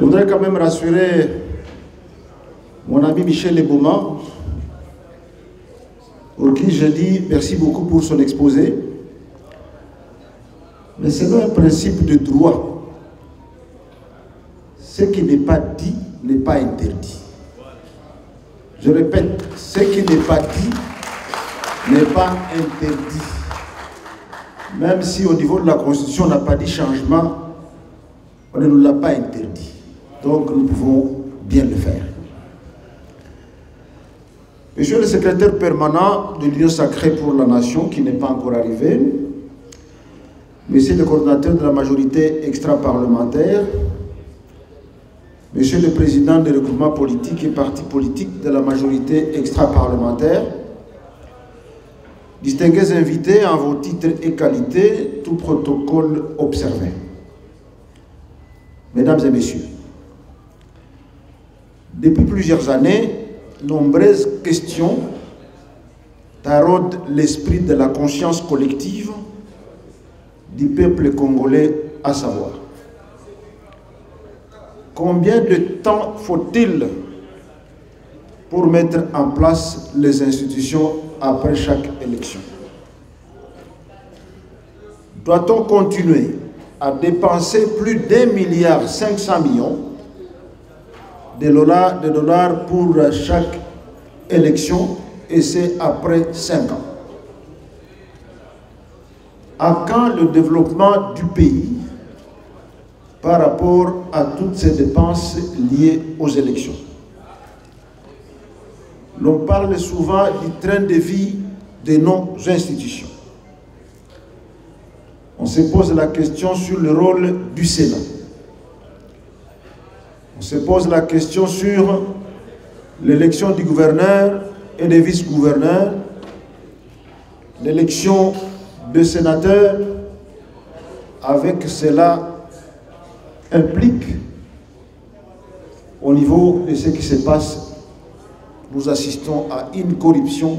Je voudrais quand même rassurer mon ami Michel Eboma, pour qui je dis merci beaucoup pour son exposé. Mais c'est un principe de droit. Ce qui n'est pas dit n'est pas interdit. Je répète, ce qui n'est pas dit n'est pas interdit. Même si au niveau de la Constitution, on n'a pas dit changement, on ne nous l'a pas interdit. Donc nous pouvons bien le faire. Monsieur le secrétaire permanent de l'Union sacrée pour la nation, qui n'est pas encore arrivé, monsieur le coordinateur de la majorité extra-parlementaire, monsieur le président des regroupements politiques et partis politiques de la majorité extra-parlementaire, distingués invités en vos titres et qualités, tout protocole observé. Mesdames et messieurs, depuis plusieurs années, nombreuses questions taraudent l'esprit de la conscience collective du peuple congolais, à savoir: combien de temps faut-il pour mettre en place les institutions après chaque élection? Doit-on continuer à dépenser plus d'1,5 milliard de dollars pour chaque élection, et c'est après 5 ans? À quand le développement du pays par rapport à toutes ces dépenses liées aux élections? L'on parle souvent du train de vie de nos institutions. On se pose la question sur le rôle du Sénat. On se pose la question sur l'élection du gouverneur et des vice-gouverneurs, l'élection de sénateurs, avec cela implique au niveau de ce qui se passe, nous assistons à une corruption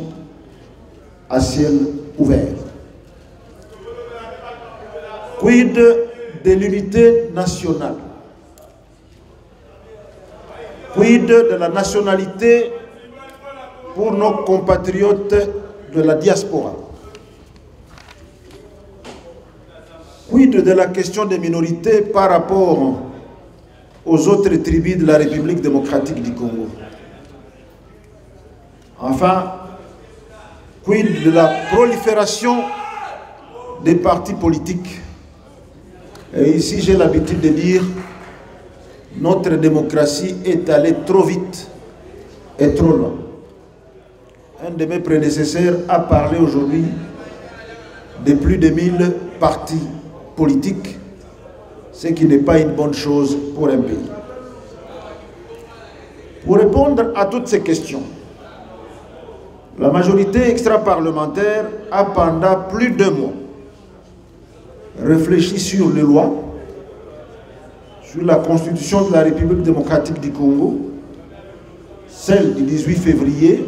à ciel ouvert. Quid de l'unité nationale? Quid de la nationalité pour nos compatriotes de la diaspora? Quid de la question des minorités par rapport aux autres tribus de la République démocratique du Congo? Enfin, quid de la prolifération des partis politiques? Et ici, j'ai l'habitude de dire, notre démocratie est allée trop vite et trop loin. Un de mes prédécesseurs a parlé aujourd'hui de plus de 1000 partis politiques, ce qui n'est pas une bonne chose pour un pays. Pour répondre à toutes ces questions, la majorité extra-parlementaire a pendant plus de 2 mois réfléchi sur les lois, sur la Constitution de la République démocratique du Congo, celle du 18 février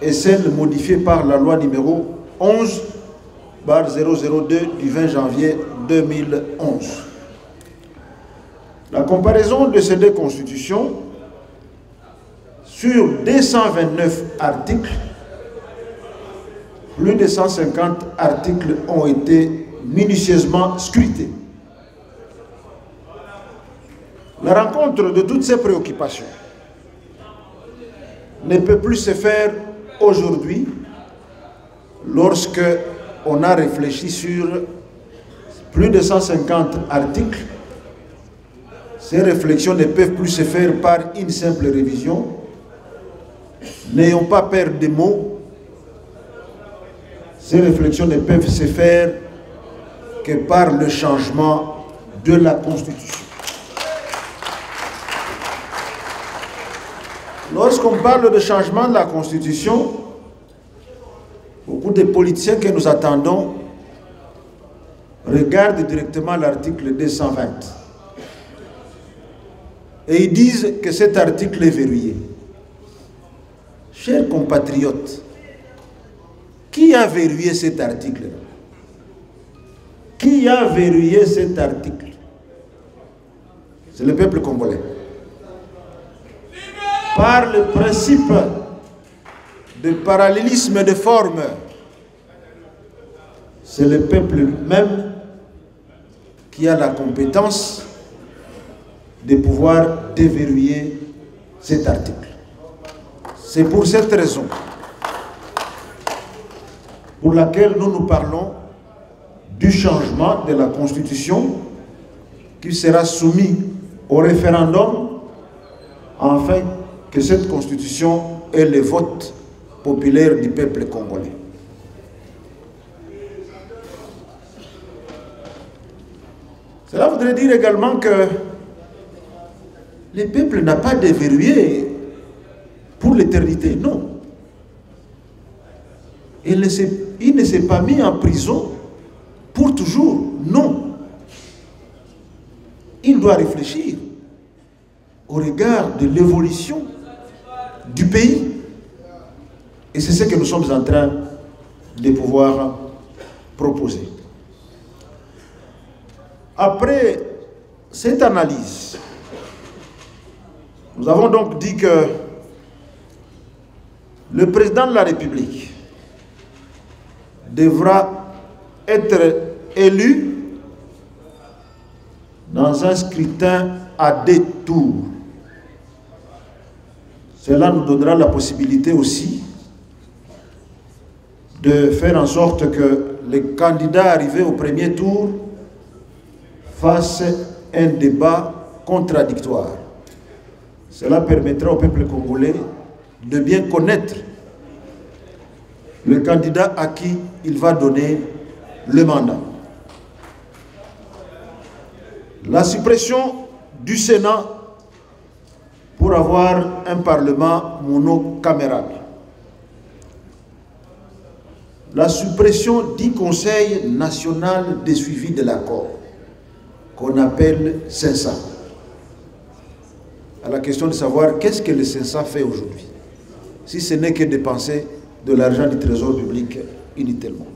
et celle modifiée par la loi numéro 11/002 du 20 janvier 2011. La comparaison de ces 2 constitutions, sur 229 articles, plus de 150 articles ont été minutieusement scrutés. La rencontre de toutes ces préoccupations ne peut plus se faire aujourd'hui lorsque on a réfléchi sur plus de 150 articles. Ces réflexions ne peuvent plus se faire par une simple révision. N'ayons pas peur des mots. Ces réflexions ne peuvent se faire que par le changement de la Constitution. Lorsqu'on parle de changement de la Constitution, beaucoup de politiciens que nous attendons regardent directement l'article 220. Et ils disent que cet article est verrouillé. Chers compatriotes, qui a verrouillé cet article? Qui a verrouillé cet article? c'est le peuple congolais. Par le principe de parallélisme de forme, c'est le peuple même qui a la compétence de pouvoir déverrouiller cet article. C'est pour cette raison pour laquelle nous parlons du changement de la Constitution qui sera soumis au référendum afin que cette Constitution ait le vote populaire du peuple congolais. Cela voudrait dire également que le peuple n'a pas déverrouillé pour l'éternité, non. Il ne s'est pas mis en prison pour toujours, non. Il doit réfléchir au regard de l'évolution du pays. Et c'est ce que nous sommes en train de pouvoir proposer. Après cette analyse, nous avons donc dit que le président de la République devra être élu dans un scrutin à 2 tours. Cela nous donnera la possibilité aussi de faire en sorte que les candidats arrivés au premier tour fassent un débat contradictoire. Cela permettra au peuple congolais de bien connaître le candidat à qui il va donner le mandat. La suppression du Sénat pour avoir un parlement monocaméral. La suppression du Conseil national de suivi de l'accord, qu'on appelle CENSA. À la question de savoir qu'est-ce que le CENSA fait aujourd'hui, si ce n'est que dépenser de l'argent du trésor public inutilement.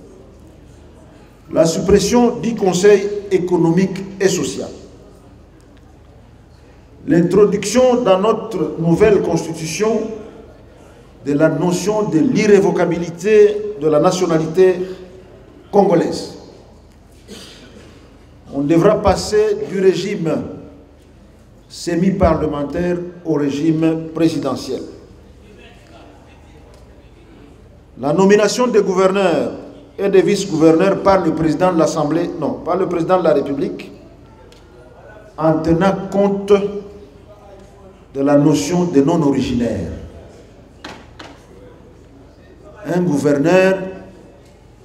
La suppression du Conseil économique et social. L'introduction dans notre nouvelle constitution de la notion de l'irrévocabilité de la nationalité congolaise. On devra passer du régime semi-parlementaire au régime présidentiel. La nomination des gouverneurs et des vice-gouverneurs par le président de l'Assemblée, non, par le président de la République, en tenant compte de la notion de non-originaire. Un gouverneur,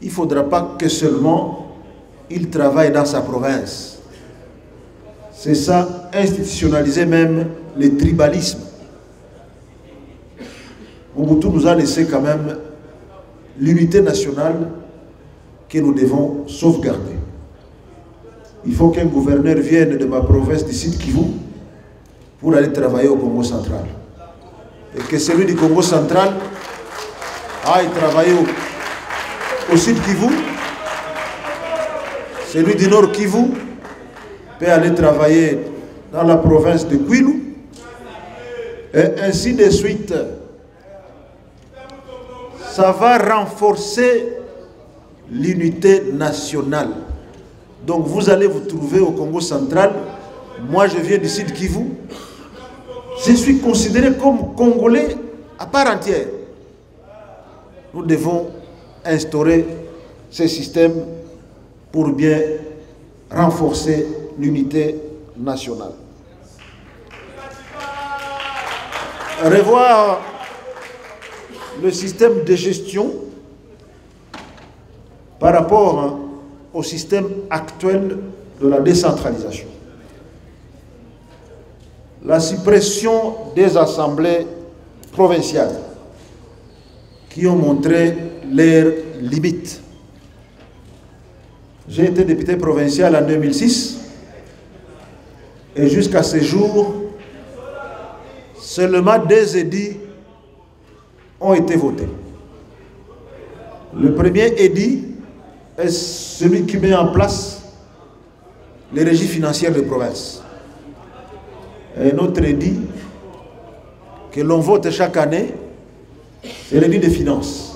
il ne faudra pas que seulement il travaille dans sa province. C'est ça, institutionnaliser même le tribalisme. Mobutu nous a laissé quand même l'unité nationale que nous devons sauvegarder. Il faut qu'un gouverneur vienne de ma province du Sud Kivu pour aller travailler au Congo central. Et que celui du Congo central aille travailler au Sud Kivu. Celui du Nord Kivu peut aller travailler dans la province de Kwilu. Et ainsi de suite. Ça va renforcer l'unité nationale. Donc vous allez vous trouver au Congo central. Moi je viens du Sud Kivu. Je suis considéré comme Congolais à part entière. Nous devons instaurer ce système pour bien renforcer l'unité nationale. Revoir le système de gestion par rapport au système actuel de la décentralisation. La suppression des assemblées provinciales qui ont montré leurs limites. J'ai été député provincial en 2006 et jusqu'à ce jour, seulement 2 édits ont été votés. Le premier édit est celui qui met en place les régies financières de province. notre édit que l'on vote chaque année, c'est l'édit des finances.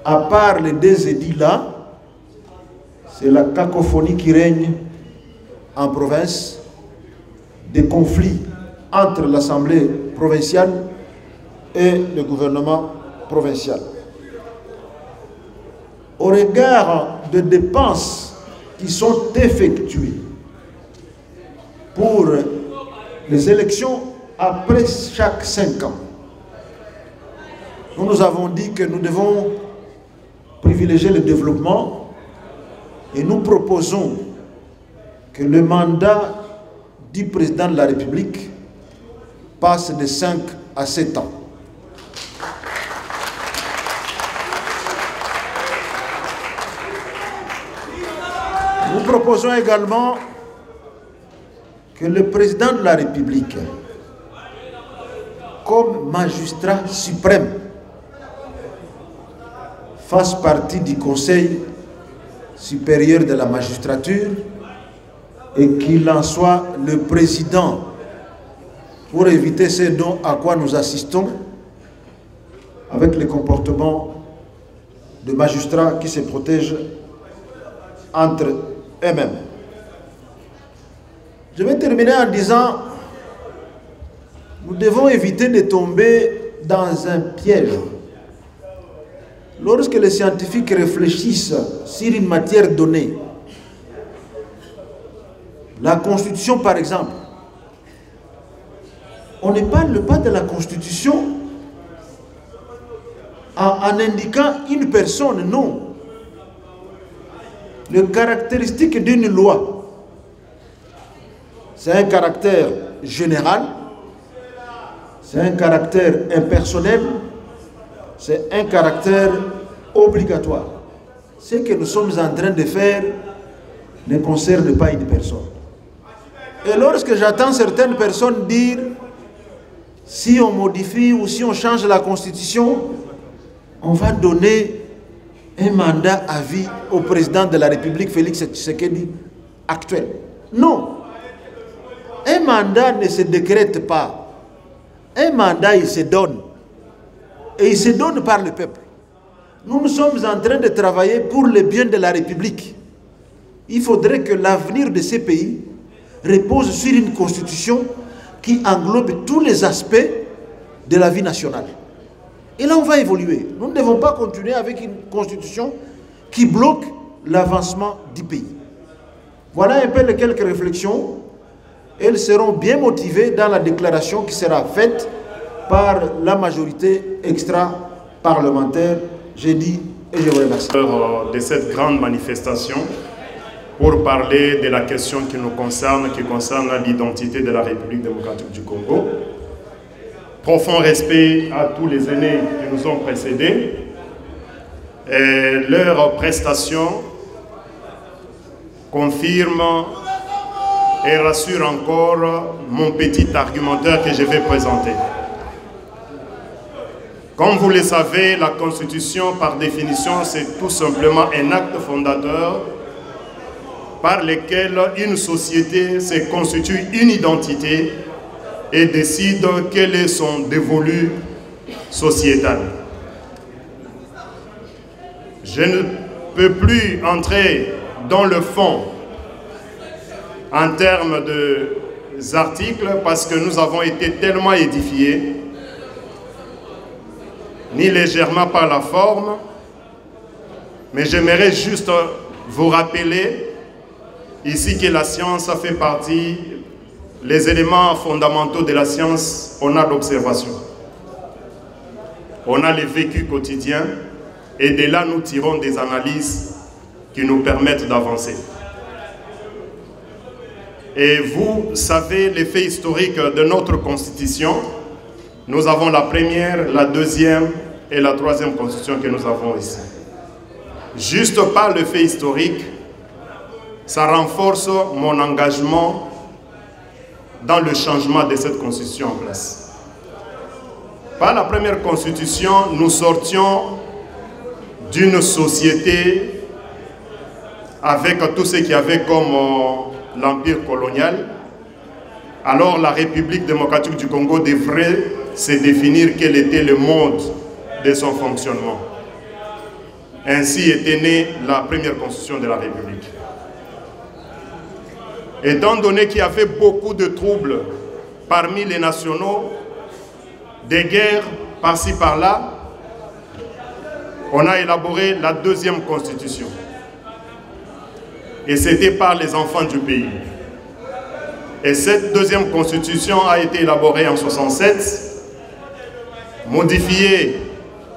À part les deux édits-là, c'est la cacophonie qui règne en province, des conflits entre l'Assemblée provinciale et le gouvernement provincial. Au regard des dépenses qui sont effectuées pour les élections après chaque 5 ans, nous avons dit que nous devons privilégier le développement et nous proposons que le mandat du président de la République passe de 5 à 7 ans. Nous proposons également que le président de la République, comme magistrat suprême, fasse partie du Conseil supérieur de la magistrature et qu'il en soit le président pour éviter ce dont à quoi nous assistons avec les comportements de magistrats qui se protègent entre eux-mêmes. Je vais terminer en disant, nous devons éviter de tomber dans un piège. Lorsque les scientifiques réfléchissent sur une matière donnée, la Constitution par exemple, on ne parle pas de la Constitution en indiquant une personne, non. Le caractéristique d'une loi, c'est un caractère général, c'est un caractère impersonnel, c'est un caractère obligatoire. Ce que nous sommes en train de faire ne concerne pas une personne. Et lorsque j'entends certaines personnes dire si on modifie ou si on change la Constitution, on va donner un mandat à vie au président de la République, Félix Tshisekedi, actuel. Non. Un mandat ne se décrète pas. Un mandat, il se donne. Et il se donne par le peuple. Nous sommes en train de travailler pour le bien de la République. Il faudrait que l'avenir de ces pays repose sur une constitution qui englobe tous les aspects de la vie nationale. Et là, on va évoluer. Nous ne devons pas continuer avec une constitution qui bloque l'avancement du pays. Voilà un peu les quelques réflexions. Elles seront bien motivées dans la déclaration qui sera faite par la majorité extra-parlementaire. J'ai dit et je vous remercie. De cette grande manifestation pour parler de la question qui nous concerne, qui concerne l'identité de la République démocratique du Congo. Profond respect à tous les aînés qui nous ont précédés. Et leur prestation confirme et rassure encore mon petit argumentaire que je vais présenter. Comme vous le savez, la Constitution, par définition, c'est tout simplement un acte fondateur par lequel une société se constitue une identité et décide quel est son dévolu sociétal. Je ne peux plus entrer dans le fond en termes d'articles parce que nous avons été tellement édifiés, ni légèrement par la forme, mais j'aimerais juste vous rappeler ici que la science fait partie, les éléments fondamentaux de la science, on a l'observation, on a le vécu quotidien, et de là nous tirons des analyses qui nous permettent d'avancer. Et vous savez les faits historiques de notre Constitution. Nous avons la première, la deuxième et la troisième Constitution que nous avons ici. Juste par le fait historique, ça renforce mon engagement dans le changement de cette Constitution en place. Par la première Constitution, nous sortions d'une société avec tout ce qu'il y avait comme l'empire colonial, alors la République démocratique du Congo devrait se définir quel était le mode de son fonctionnement. Ainsi était née la première constitution de la République. Étant donné qu'il y avait beaucoup de troubles parmi les nationaux, des guerres par-ci par-là, on a élaboré la deuxième constitution. Et c'était par les enfants du pays. Et cette deuxième constitution a été élaborée en 1967, modifiée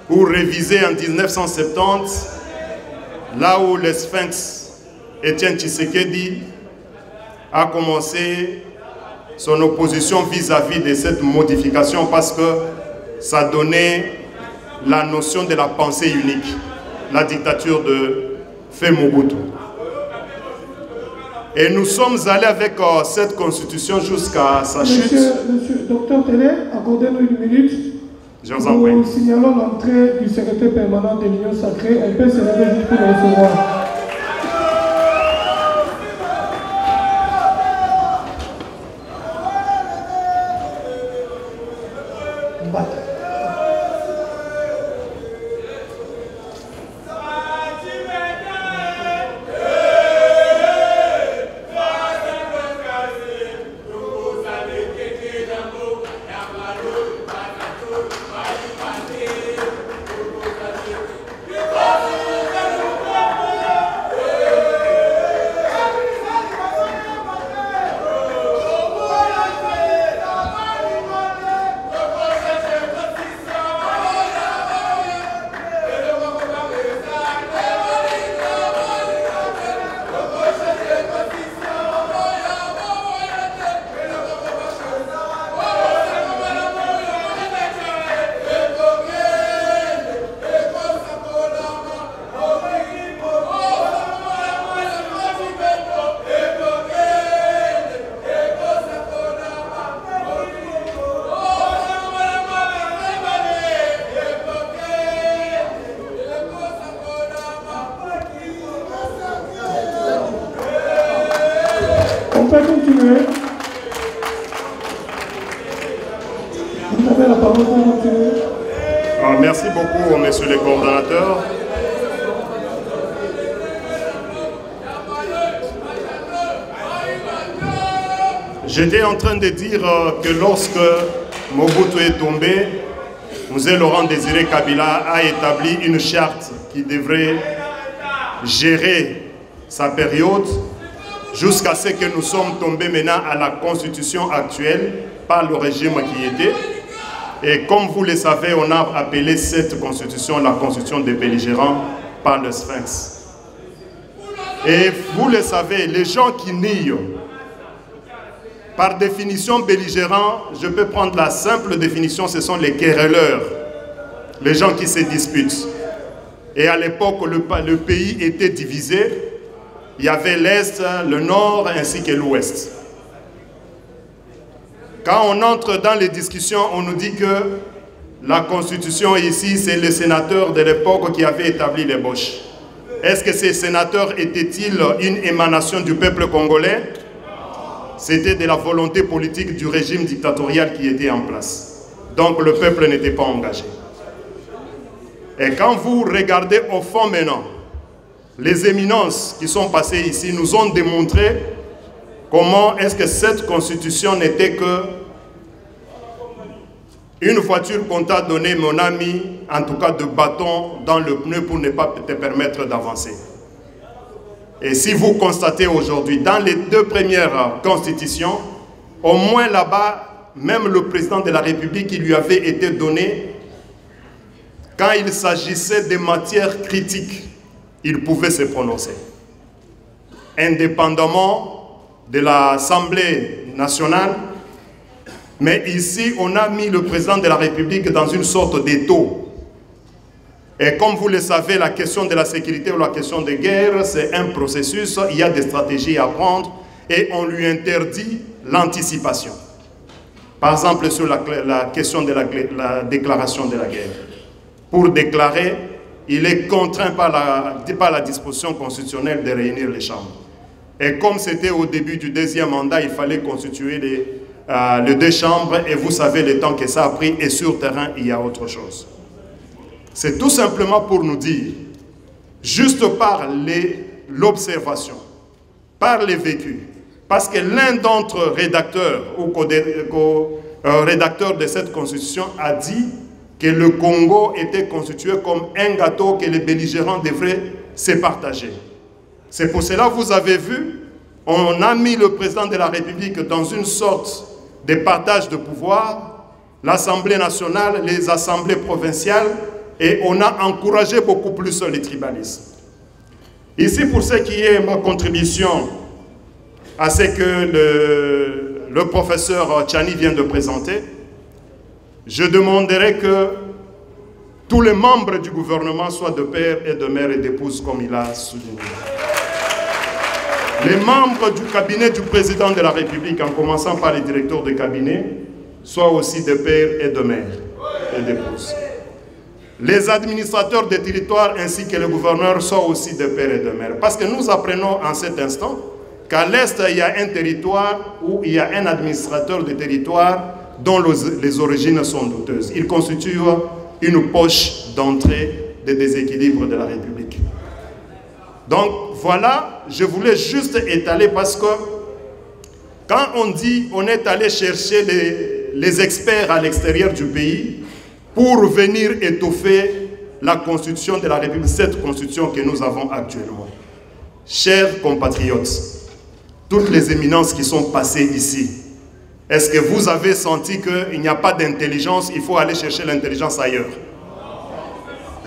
ou révisée en 1970, là où le Sphinx Étienne Tshisekedi a commencé son opposition vis-à-vis de cette modification parce que ça donnait la notion de la pensée unique, la dictature de Faure Mobutu. Et nous sommes allés avec cette constitution jusqu'à sa chute. Monsieur, docteur Télé, accordez-nous une minute. Je vous en prie. Nous signalons l'entrée du secrétaire permanent de l'Union sacrée. Elle peut se lever juste pour le recevoir. On peut continuer. Vous avez la parole pour continuer. Merci beaucoup, messieurs les coordonnateurs. J'étais en train de dire que lorsque Mobutu est tombé, M. Laurent Désiré Kabila a établi une charte qui devrait gérer sa période jusqu'à ce que nous sommes tombés maintenant à la constitution actuelle par le régime qui était. Et comme vous le savez, on a appelé cette constitution la constitution des belligérants par le Sphinx. Et vous le savez, les gens qui nient, par définition belligérants, je peux prendre la simple définition, ce sont les querelleurs, les gens qui se disputent. Et à l'époque, le pays était divisé. Il y avait l'Est, le Nord ainsi que l'Ouest. Quand on entre dans les discussions, on nous dit que la constitution ici, c'est le sénateur de l'époque qui avait établi l'ébauche. Est-ce que ces sénateurs étaient-ils une émanation du peuple congolais? C'était de la volonté politique du régime dictatorial qui était en place. Donc le peuple n'était pas engagé. Et quand vous regardez au fond maintenant, les éminences qui sont passées ici nous ont démontré comment est-ce que cette constitution n'était que une voiture qu'on t'a donnée, mon ami, en tout cas de bâton dans le pneu pour ne pas te permettre d'avancer. Et si vous constatez aujourd'hui, dans les deux premières constitutions, au moins là-bas, même le président de la République qui lui avait été donné, quand il s'agissait des matières critiques, il pouvait se prononcer. Indépendamment de l'Assemblée nationale, mais ici, on a mis le président de la République dans une sorte d'étau. Et comme vous le savez, la question de la sécurité ou la question de guerre, c'est un processus, il y a des stratégies à prendre et on lui interdit l'anticipation. Par exemple, sur la question de la déclaration de la guerre. Pour déclarer, il est contraint par la disposition constitutionnelle de réunir les chambres. Et comme c'était au début du deuxième mandat, il fallait constituer les 2 chambres, et vous savez le temps que ça a pris, et sur terrain, il y a autre chose. C'est tout simplement pour nous dire, juste par l'observation, par les vécus, parce que l'un d'entre rédacteurs ou rédacteurs de cette constitution a dit que le Congo était constitué comme un gâteau que les belligérants devraient se partager. C'est pour cela, vous avez vu, on a mis le président de la République dans une sorte de partage de pouvoir, l'Assemblée nationale, les assemblées provinciales, et on a encouragé beaucoup plus les tribalismes. Ici, pour ce qui est ma contribution à ce que le professeur Tchani vient de présenter, je demanderai que tous les membres du gouvernement soient de père et de mère et d'épouse, comme il a souligné. Les membres du cabinet du président de la République, en commençant par les directeurs de cabinet, soient aussi de père et de mère et d'épouse. Les administrateurs des territoires ainsi que les gouverneurs soient aussi de père et de mère. Parce que nous apprenons en cet instant qu'à l'Est, il y a un territoire où il y a un administrateur de territoire dont les origines sont douteuses. Il constitue une poche d'entrée des déséquilibres de la République. Donc voilà, je voulais juste étaler parce que quand on dit on est allé chercher les experts à l'extérieur du pays pour venir étoffer la constitution de la République, cette constitution que nous avons actuellement. Chers compatriotes, toutes les éminences qui sont passées ici, est-ce que vous avez senti qu'il n'y a pas d'intelligence, il faut aller chercher l'intelligence ailleurs?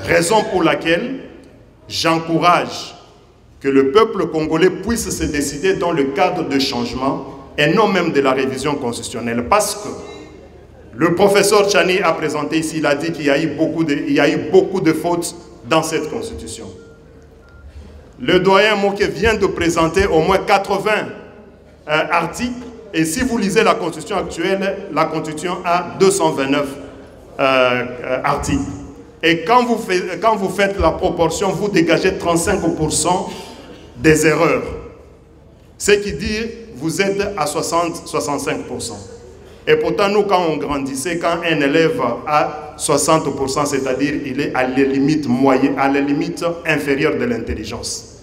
Raison pour laquelle j'encourage que le peuple congolais puisse se décider dans le cadre de changement et non même de la révision constitutionnelle. Parce que le professeur Tchani a présenté ici, il a dit qu'il y a eu beaucoup de fautes dans cette constitution. Le doyen Moké vient de présenter au moins 80 articles. Et si vous lisez la constitution actuelle, la constitution a 229 articles. Et quand vous faites la proportion, vous dégagez 35% des erreurs. Ce qui dit vous êtes à 60-65%. Et pourtant, nous, quand on grandissait, quand un élève a 60%, c'est-à-dire il est à la limite moyenne, à la limite inférieure de l'intelligence.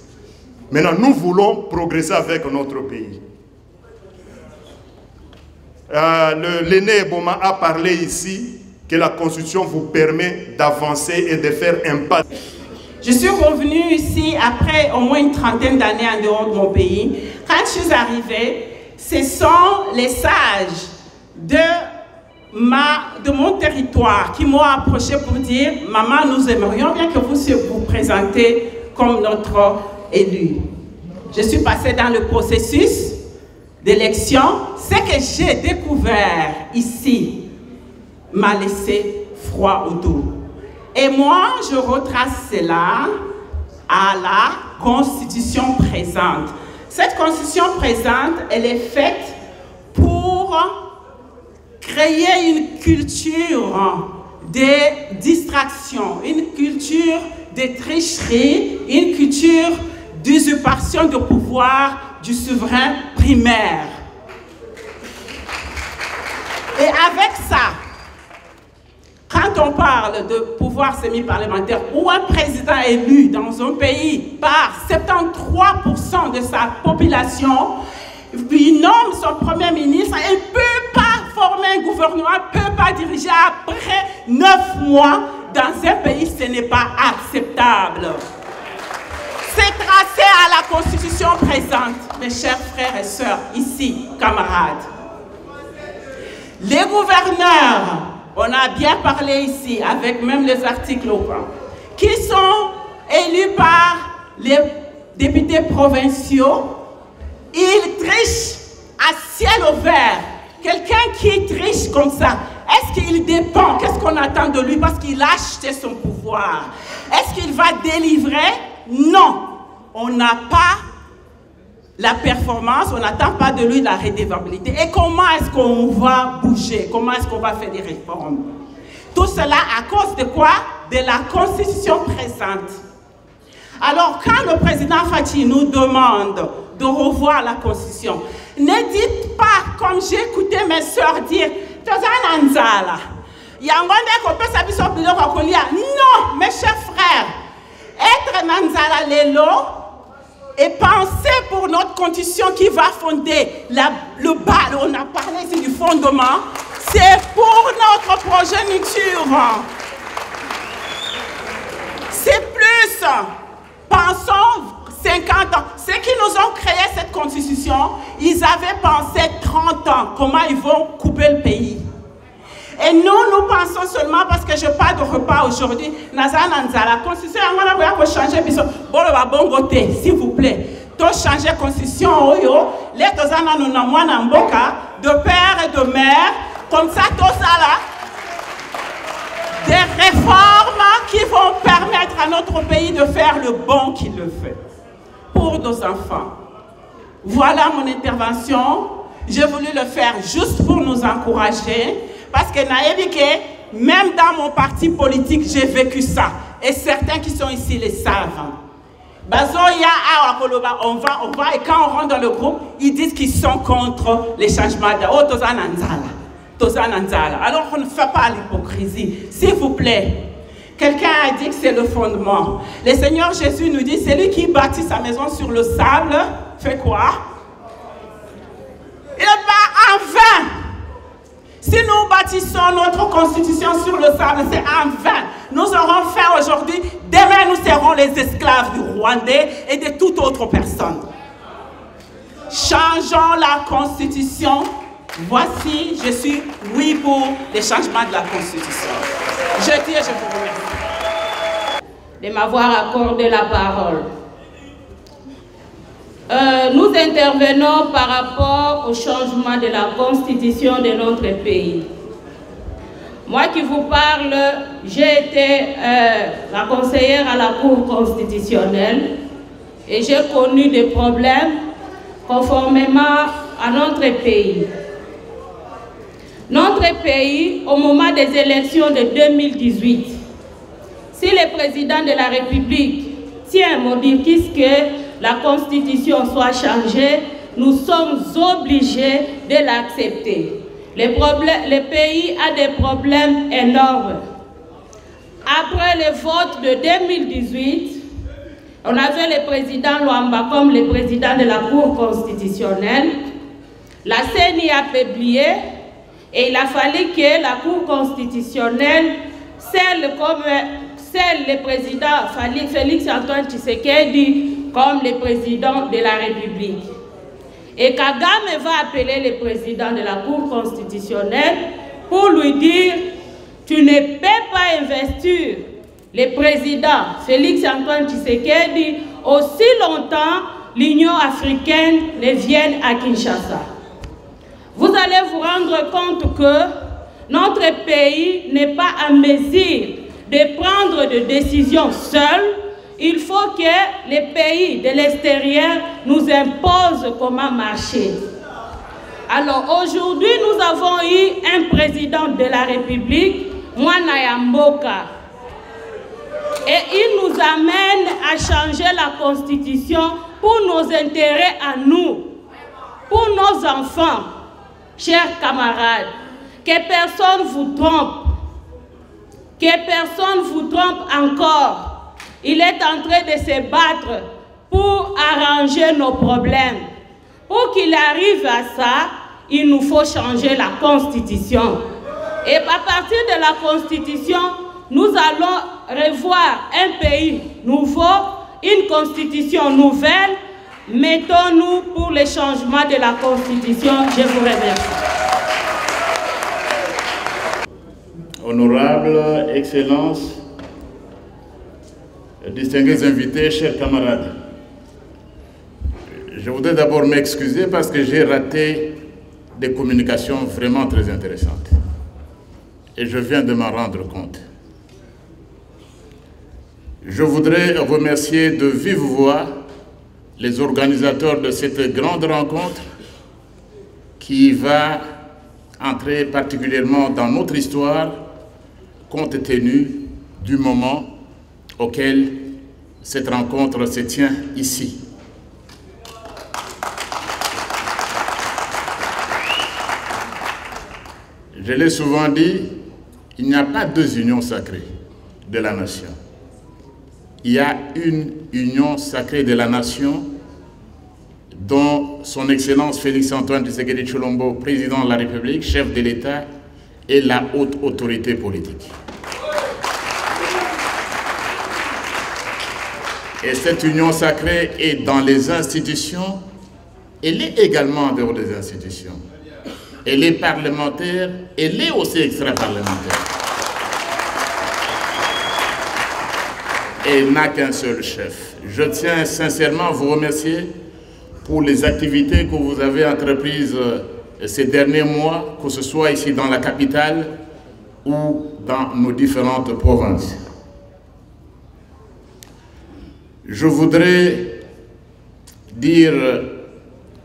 Maintenant, nous voulons progresser avec notre pays. L'aîné Boma a parlé ici que la Constitution vous permet d'avancer et de faire un pas. Je suis revenue ici après au moins une trentaine d'années en dehors de mon pays. Quand je suis arrivée, ce sont les sages de mon territoire qui m'ont approché pour dire « Maman, nous aimerions bien que vous vous présentez comme notre élu. » Je suis passée dans le processus d'élection. Ce que j'ai découvert ici m'a laissé froid au dos. Et moi, je retrace cela à la Constitution présente. Cette Constitution présente, elle est faite pour créer une culture de distraction, une culture de tricherie, une culture d'usurpation de pouvoir du souverain primaire. Et avec ça, quand on parle de pouvoir semi-parlementaire ou un président élu dans un pays par 73% de sa population, il nomme son premier ministre et ne peut pas former un gouvernement, ne peut pas diriger après 9 mois dans un pays, ce n'est pas acceptable. C'est tracé à la Constitution présente, mes chers frères et sœurs, ici, camarades. Les gouverneurs, on a bien parlé ici, avec même les articles au point, qui sont élus par les députés provinciaux, ils trichent à ciel ouvert. Quelqu'un qui triche comme ça, est-ce qu'il dépend? Qu'est-ce qu'on attend de lui parce qu'il a acheté son pouvoir? Est-ce qu'il va délivrer? Non. On n'a pas la performance, on n'attend pas de lui la redevabilité. Et comment est-ce qu'on va bouger? Comment est-ce qu'on va faire des réformes? Tout cela à cause de quoi? De la Constitution présente. Alors, quand le président Fathi nous demande de revoir la Constitution, ne dites pas, comme j'ai écouté mes soeurs dire, non, mes chers frères, être Nanzala Lelo et penser pour notre constitution qui va fonder le bas, on a parlé ici du fondement, c'est pour notre progéniture. C'est plus, pensons 50 ans. Ceux qui nous ont créé cette constitution, ils avaient pensé 30 ans, comment ils vont couper le pays. Et nous pensons seulement, parce que je parle de repas aujourd'hui, la constitution, on va changer, s'il vous plaît. Donc changer la constitution, les de père et de mère, comme ça, tout ça là, des réformes qui vont permettre à notre pays de faire le bon qu'il le fait pour nos enfants. Voilà mon intervention. J'ai voulu le faire juste pour nous encourager. Parce que même dans mon parti politique, j'ai vécu ça. Et certains qui sont ici le savent. On va, et quand on rentre dans le groupe, ils disent qu'ils sont contre les changements. Alors on ne fait pas l'hypocrisie. S'il vous plaît, quelqu'un a dit que c'est le fondement. Le Seigneur Jésus nous dit, c'est lui qui bâtit sa maison sur le sable. Fait quoi? Il va en vain. Si nous bâtissons notre constitution sur le sable, c'est en vain. Nous aurons fait aujourd'hui, demain nous serons les esclaves du Rwandais et de toute autre personne. Changeons la constitution. Voici, je suis oui pour les changements de la constitution. Je dis et je vous remercie de m'avoir accordé la parole. Nous intervenons par rapport au changement de la constitution de notre pays. Moi qui vous parle, j'ai été la conseillère à la Cour constitutionnelle et j'ai connu des problèmes conformément à notre pays. Notre pays, au moment des élections de 2018, si le président de la République tient à dire que la Constitution soit changée, nous sommes obligés de l'accepter. Le pays a des problèmes énormes. Après le vote de 2018, on avait le président Luamba comme le président de la Cour constitutionnelle. La CENI a publié et il a fallu que la Cour constitutionnelle, celle le président Félix-Antoine Tshisekedi, comme le président de la République. Et Kagame va appeler le président de la Cour constitutionnelle pour lui dire « Tu ne peux pas investir le président Félix-Antoine Tshisekedi aussi longtemps l'Union africaine ne vienne à Kinshasa. » Vous allez vous rendre compte que notre pays n'est pas en mesure de prendre des décisions seul. Il faut que les pays de l'extérieur nous imposent comment marcher. Alors aujourd'hui, nous avons eu un président de la République, Mwana Yamboka. Et il nous amène à changer la Constitution pour nos intérêts à nous, pour nos enfants, chers camarades. Que personne vous trompe. Que personne vous trompe encore. Il est en train de se battre pour arranger nos problèmes. Pour qu'il arrive à ça, il nous faut changer la Constitution. Et à partir de la Constitution, nous allons revoir un pays nouveau, une Constitution nouvelle. Mettons-nous pour le changement de la Constitution. Je vous remercie. Honorable Excellence, distingués invités, chers camarades, je voudrais d'abord m'excuser parce que j'ai raté des communications vraiment très intéressantes. Et je viens de m'en rendre compte. Je voudrais remercier de vive voix les organisateurs de cette grande rencontre qui va entrer particulièrement dans notre histoire compte tenu du moment auquel cette rencontre se tient ici. Je l'ai souvent dit, il n'y a pas deux unions sacrées de la nation. Il y a une union sacrée de la nation dont son Excellence Félix-Antoine Tshisekedi Tshilombo, président de la République, chef de l'État, est la haute autorité politique. Et cette union sacrée est dans les institutions, elle est également en dehors des institutions. Elle est parlementaire, elle est aussi extra-parlementaire. Elle n'a qu'un seul chef. Je tiens sincèrement à vous remercier pour les activités que vous avez entreprises ces derniers mois, que ce soit ici dans la capitale ou dans nos différentes provinces. Je voudrais dire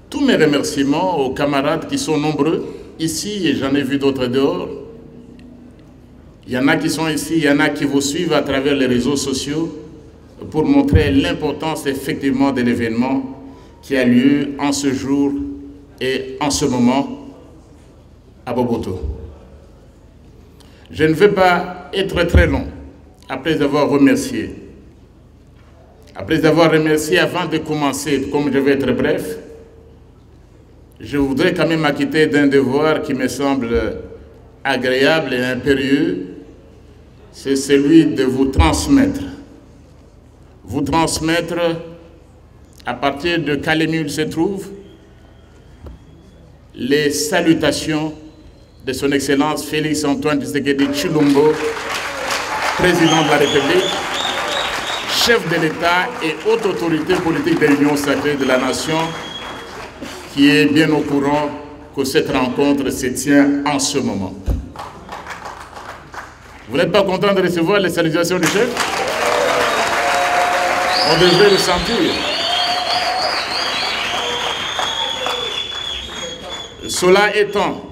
tous mes remerciements aux camarades qui sont nombreux ici, et j'en ai vu d'autres dehors. Il y en a qui sont ici, il y en a qui vous suivent à travers les réseaux sociaux pour montrer l'importance effectivement de l'événement qui a lieu en ce jour et en ce moment à Boboto. Je ne vais pas être très long après avoir remercié. Après avoir remercié, avant de commencer, comme je vais être bref, je voudrais quand même m'acquitter d'un devoir qui me semble agréable et impérieux, c'est celui de vous transmettre. Vous transmettre, à partir de Kalemi où il se trouve, les salutations de son Excellence Félix-Antoine Tshisekedi Tshilombo, président de la République, chef de l'État et haute autorité politique de l'Union sacrée de la nation, qui est bien au courant que cette rencontre se tient en ce moment. Vous n'êtes pas content de recevoir les salutations du chef? On devrait le sentir. Cela étant,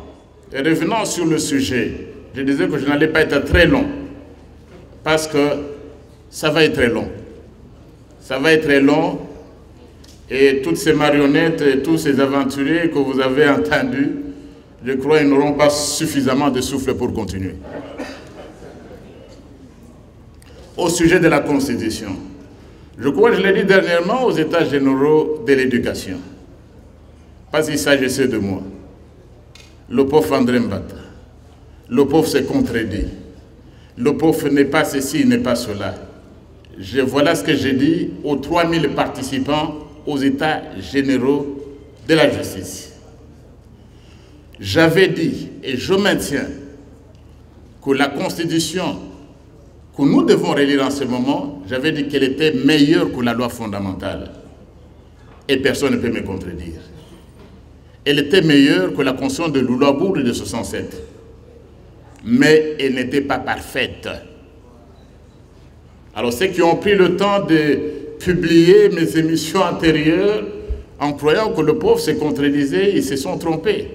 revenant sur le sujet, je disais que je n'allais pas être très long, parce que ça va être très long. Ça va être très long, et toutes ces marionnettes et tous ces aventuriers que vous avez entendus, je crois qu'ils n'auront pas suffisamment de souffle pour continuer. Au sujet de la Constitution, je crois que je l'ai dit dernièrement aux États généraux de l'éducation, parce qu'il s'agissait de moi. Le pauvre André Mbata, le pauvre s'est contredit, le pauvre n'est pas ceci, n'est pas cela. Voilà ce que j'ai dit aux 3000 participants aux États généraux de la justice. J'avais dit, et je maintiens, que la Constitution que nous devons relire en ce moment, j'avais dit qu'elle était meilleure que la loi fondamentale. Et personne ne peut me contredire. Elle était meilleure que la Constitution de Lulabour de 67. Mais elle n'était pas parfaite. Alors ceux qui ont pris le temps de publier mes émissions antérieures en croyant que le pauvre se contredisait, ils se sont trompés.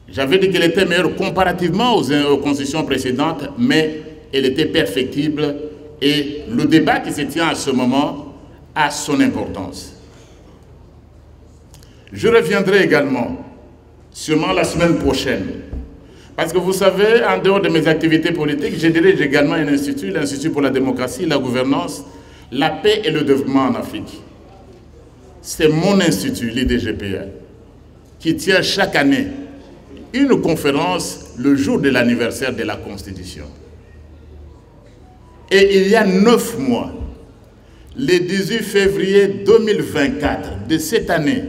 J'avais dit qu'elle était meilleure comparativement aux constitutions précédentes, mais elle était perfectible et le débat qui se tient à ce moment a son importance. Je reviendrai également, sûrement la semaine prochaine, parce que vous savez, en dehors de mes activités politiques, je dirige également un institut, l'Institut pour la démocratie, la gouvernance, la paix et le développement en Afrique. C'est mon institut, l'IDGPA, qui tient chaque année une conférence le jour de l'anniversaire de la Constitution. Et il y a 9 mois, le 18 février 2024 de cette année,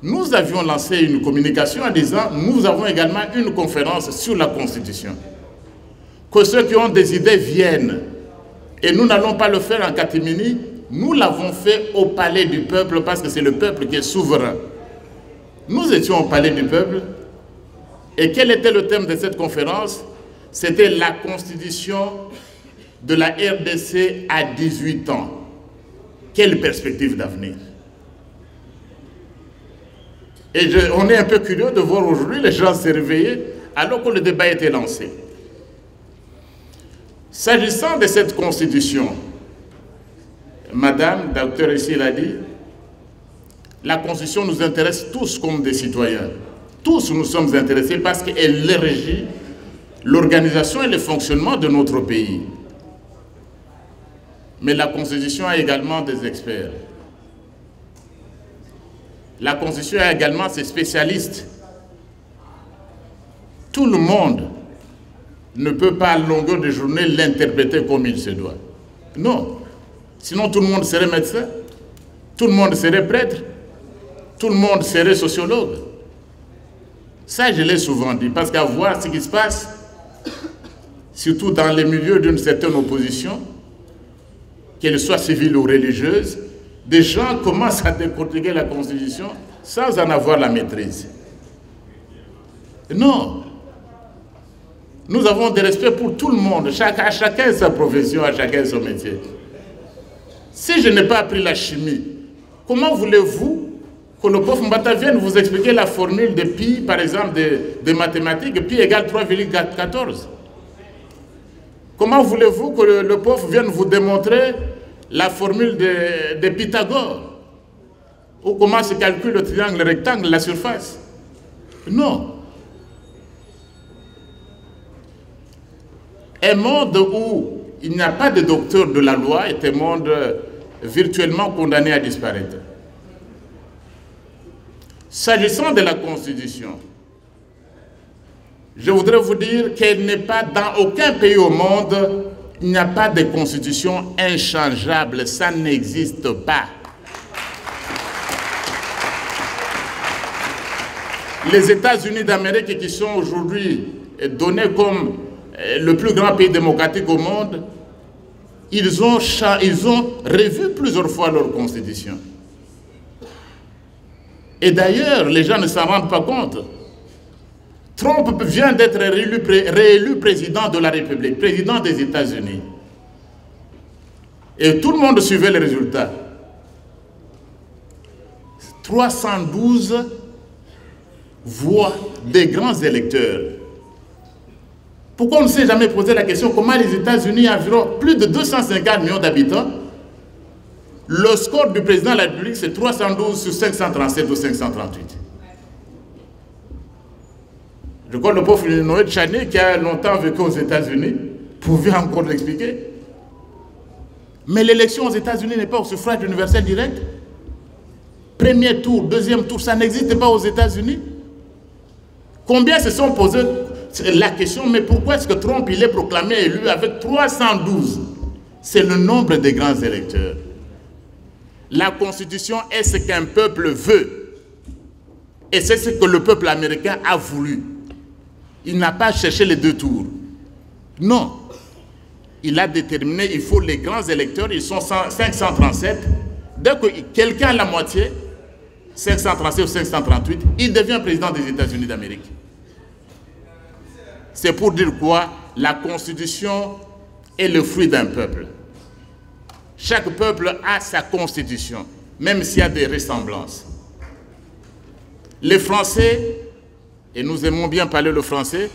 nous avions lancé une communication en disant nous avons également une conférence sur la Constitution. Que ceux qui ont des idées viennent. Et nous n'allons pas le faire en catimini, nous l'avons fait au Palais du Peuple parce que c'est le peuple qui est souverain. Nous étions au Palais du Peuple. Et quel était le thème de cette conférence? C'était la Constitution de la RDC à 18 ans. Quelle perspective d'avenir? Et on est un peu curieux de voir aujourd'hui les gens se réveiller alors que le débat était lancé. S'agissant de cette constitution, Madame, docteur ici l'a dit, la constitution nous intéresse tous comme des citoyens. Tous nous sommes intéressés parce qu'elle régit l'organisation et le fonctionnement de notre pays. Mais la constitution a également des experts. La constitution a également ses spécialistes. Tout le monde ne peut pas à longueur de journée l'interpréter comme il se doit. Non. Sinon tout le monde serait médecin, tout le monde serait prêtre, tout le monde serait sociologue. Ça, je l'ai souvent dit, parce qu'à voir ce qui se passe, surtout dans les milieux d'une certaine opposition, qu'elle soit civile ou religieuse, des gens commencent à décortiquer la Constitution sans en avoir la maîtrise. Non. Nous avons des respects pour tout le monde, à chacun sa profession, à chacun son métier. Si je n'ai pas appris la chimie, comment voulez-vous que le prof Mbata vienne vous expliquer la formule de pi, par exemple, de mathématiques, pi égale 3,14? Comment voulez-vous que le prof vienne vous démontrer la formule de Pythagore? Ou comment se calcule le triangle, le rectangle, la surface? Non. Un monde où il n'y a pas de docteur de la loi est un monde virtuellement condamné à disparaître. S'agissant de la Constitution, je voudrais vous dire qu'elle n'est pas dans aucun pays au monde, il n'y a pas de constitution inchangeable, ça n'existe pas. Les États-Unis d'Amérique qui sont aujourd'hui donnés comme le plus grand pays démocratique au monde, ils ont revu plusieurs fois leur constitution. Et d'ailleurs, les gens ne s'en rendent pas compte. Trump vient d'être réélu président de la République, président des États-Unis. Et tout le monde suivait les résultats. 312 voix des grands électeurs. Pourquoi on ne s'est jamais posé la question comment les États-Unis, environ plus de 250 millions d'habitants, le score du président de la République, c'est 312 sur 537 ou 538. Je crois que le pauvre Noël Chané, qui a longtemps vécu aux États-Unis, pouvait encore l'expliquer. Mais l'élection aux États-Unis n'est pas au suffrage universel direct. Premier tour, deuxième tour, ça n'existe pas aux États-Unis. Combien se sont posés la question, mais pourquoi est-ce que Trump il est proclamé élu avec 312? C'est le nombre des grands électeurs. La Constitution est ce qu'un peuple veut. Et c'est ce que le peuple américain a voulu. Il n'a pas cherché les deux tours. Non. Il a déterminé, il faut les grands électeurs, ils sont 537. Dès que quelqu'un a la moitié, 537 ou 538, il devient président des États-Unis d'Amérique. C'est pour dire quoi? La Constitution est le fruit d'un peuple. Chaque peuple a sa constitution, même s'il y a des ressemblances. Les Français, et nous aimons bien parler le français,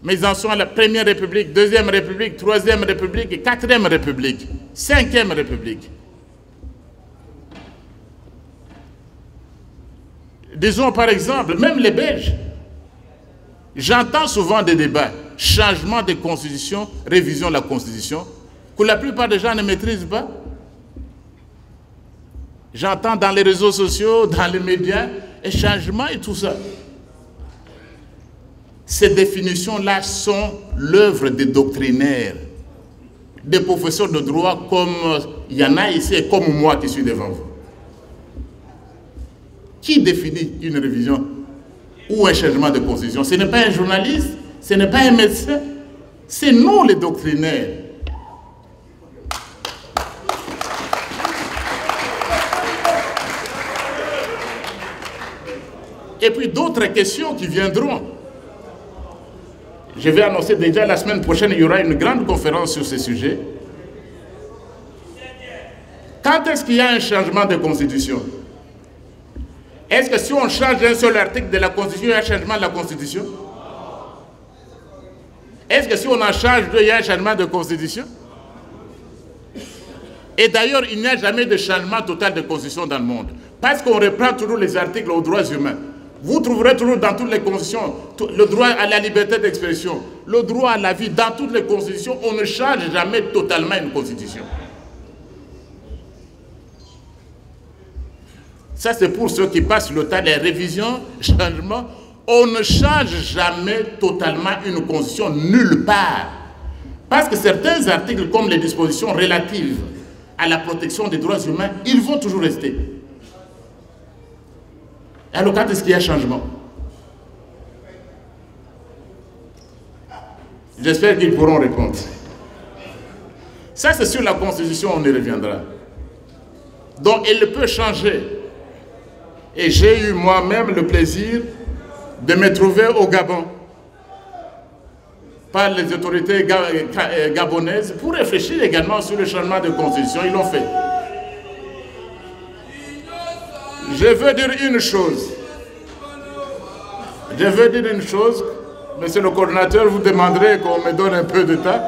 mais ils en sont à la Première République, Deuxième République, Troisième République, Quatrième République, Cinquième République. Disons par exemple, même les Belges. J'entends souvent des débats, changement de constitution, révision de la constitution, que la plupart des gens ne maîtrisent pas. J'entends dans les réseaux sociaux, dans les médias, et changement et tout ça. Ces définitions-là sont l'œuvre des doctrinaires, des professeurs de droit comme il y en a ici et comme moi qui suis devant vous. Qui définit une révision ou un changement de constitution? Ce n'est pas un journaliste, ce n'est pas un médecin, c'est nous les doctrinaires. Et puis d'autres questions qui viendront. Je vais annoncer déjà la semaine prochaine, il y aura une grande conférence sur ce sujet. Quand est-ce qu'il y a un changement de constitution? Est-ce que si on change un seul article de la Constitution, il y a un changement de la Constitution? Est-ce que si on en change deux, il y a un changement de constitution? Et d'ailleurs, il n'y a jamais de changement total de constitution dans le monde. Parce qu'on reprend toujours les articles aux droits humains. Vous trouverez toujours dans toutes les constitutions le droit à la liberté d'expression, le droit à la vie. Dans toutes les constitutions, on ne change jamais totalement une constitution. Ça, c'est pour ceux qui passent le temps des révisions, changements. On ne change jamais totalement une constitution nulle part. Parce que certains articles, comme les dispositions relatives à la protection des droits humains, ils vont toujours rester. Alors, quand est-ce qu'il y a changement? J'espère qu'ils pourront répondre. Ça, c'est sur la Constitution, on y reviendra. Donc, elle peut changer. Et j'ai eu moi-même le plaisir de me trouver au Gabon par les autorités gabonaises pour réfléchir également sur le changement de constitution. Ils l'ont fait. Je veux dire une chose. Monsieur le coordinateur, vous demanderez qu'on me donne un peu de temps.